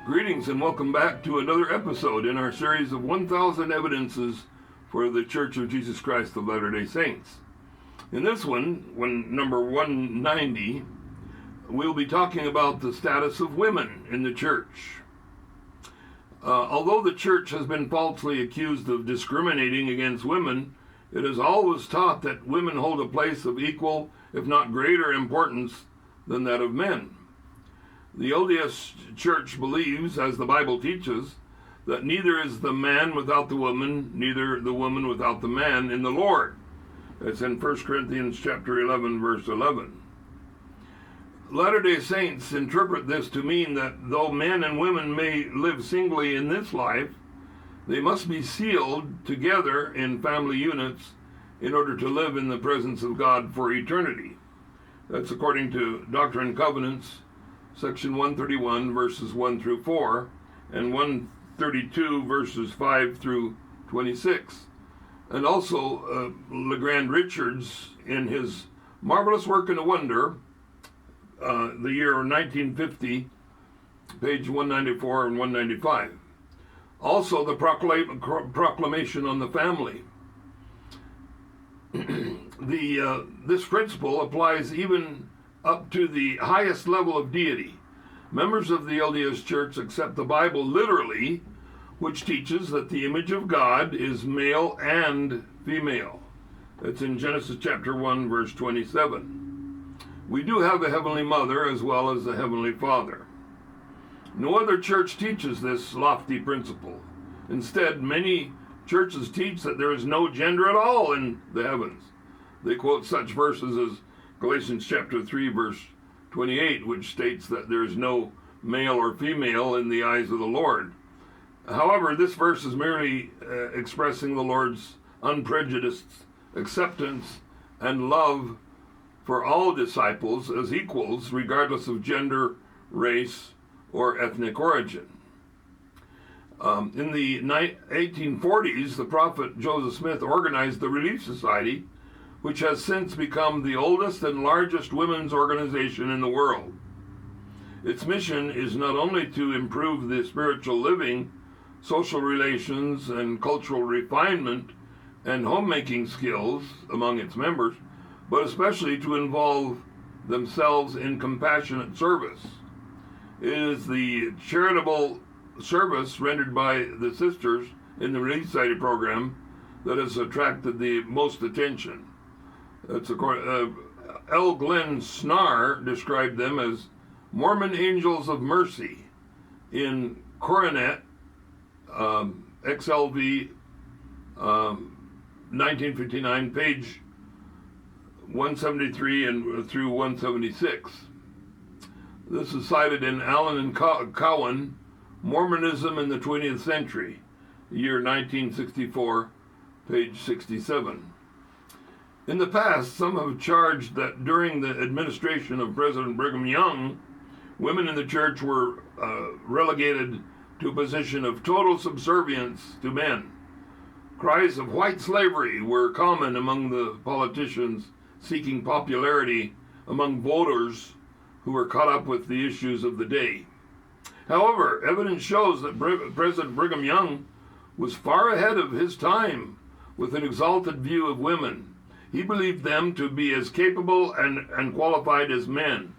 Greetings and welcome back to another episode in our series of 1,000 Evidences for the Church of Jesus Christ of Latter-day Saints. In this one, number 190, we'll be talking about the status of women in the church. Although the church has been falsely accused of discriminating against women, it is always taught that women hold a place of equal, if not greater importance than that of men. The LDS Church believes, as the Bible teaches, that neither is the man without the woman, neither the woman without the man in the Lord. That's in 1 Corinthians chapter 11, verse 11. Latter-day Saints interpret this to mean that though men and women may live singly in this life, they must be sealed together in family units in order to live in the presence of God for eternity. That's according to Doctrine and Covenants, section 131, verses 1 through 4, and 132, verses 5 through 26. And also, LeGrand Richards, in his marvelous work and a wonder, the year 1950, page 194 and 195. Also, the Proclamation on the Family. This principle applies even up to the highest level of deity. Members of the LDS Church accept the Bible literally, which teaches that the image of God is male and female. That's in Genesis chapter 1, verse 27. We do have a Heavenly Mother as well as a Heavenly Father. No other church teaches this lofty principle. Instead, many churches teach that there is no gender at all in the heavens. They quote such verses as Galatians chapter 3, verse 28, which states that there is no male or female in the eyes of the Lord. However, this verse is merely expressing the Lord's unprejudiced acceptance and love for all disciples as equals, regardless of gender, race, or ethnic origin. In the 1840s, the prophet Joseph Smith organized the Relief Society, which has since become the oldest and largest women's organization in the world. Its mission is not only to improve the spiritual living, social relations, and cultural refinement and homemaking skills among its members, but especially to involve themselves in compassionate service. It is the charitable service rendered by the sisters in the Relief Society program that has attracted the most attention. That's L. Glenn Snarr described them as Mormon Angels of Mercy in Coronet, XLV 1959, page 173 and through 176. This is cited in Allen and Cowan, Mormonism in the 20th Century, year 1964, page 67. In the past, some have charged that during the administration of President Brigham Young, women in the church were relegated to a position of total subservience to men. Cries of white slavery were common among the politicians seeking popularity among voters who were caught up with the issues of the day. However, evidence shows that President Brigham Young was far ahead of his time with an exalted view of women. He believed them to be as capable and qualified as men.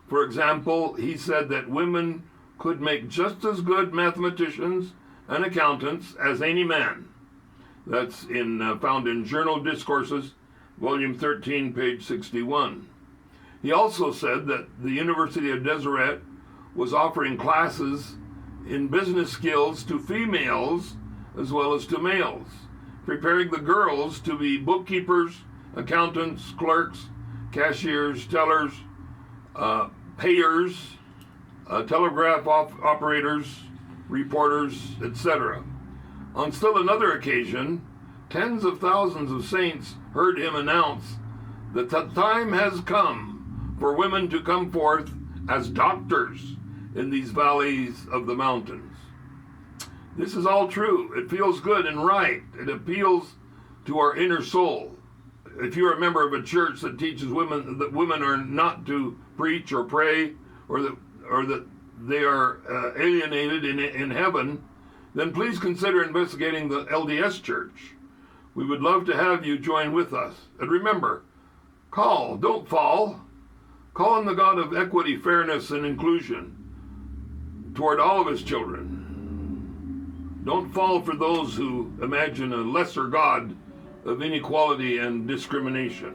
For example, he said that women could make just as good mathematicians and accountants as any man. That's found in Journal Discourses, volume 13, page 61. He also said that the University of Deseret was offering classes in business skills to females as well as to males, preparing the girls to be bookkeepers, accountants, clerks, cashiers, tellers, payers, telegraph operators, reporters, etc. On still another occasion, tens of thousands of saints heard him announce that the time has come for women to come forth as doctors in these valleys of the mountains. This is all true. It feels good and right. It appeals to our inner soul. If you're a member of a church that teaches women that women are not to preach or pray, or that they are alienated in heaven, then please consider investigating the LDS Church. We would love to have you join with us. And remember, call, don't fall. Call on the God of equity, fairness, and inclusion toward all of his children. Don't fall for those who imagine a lesser God of inequality and discrimination.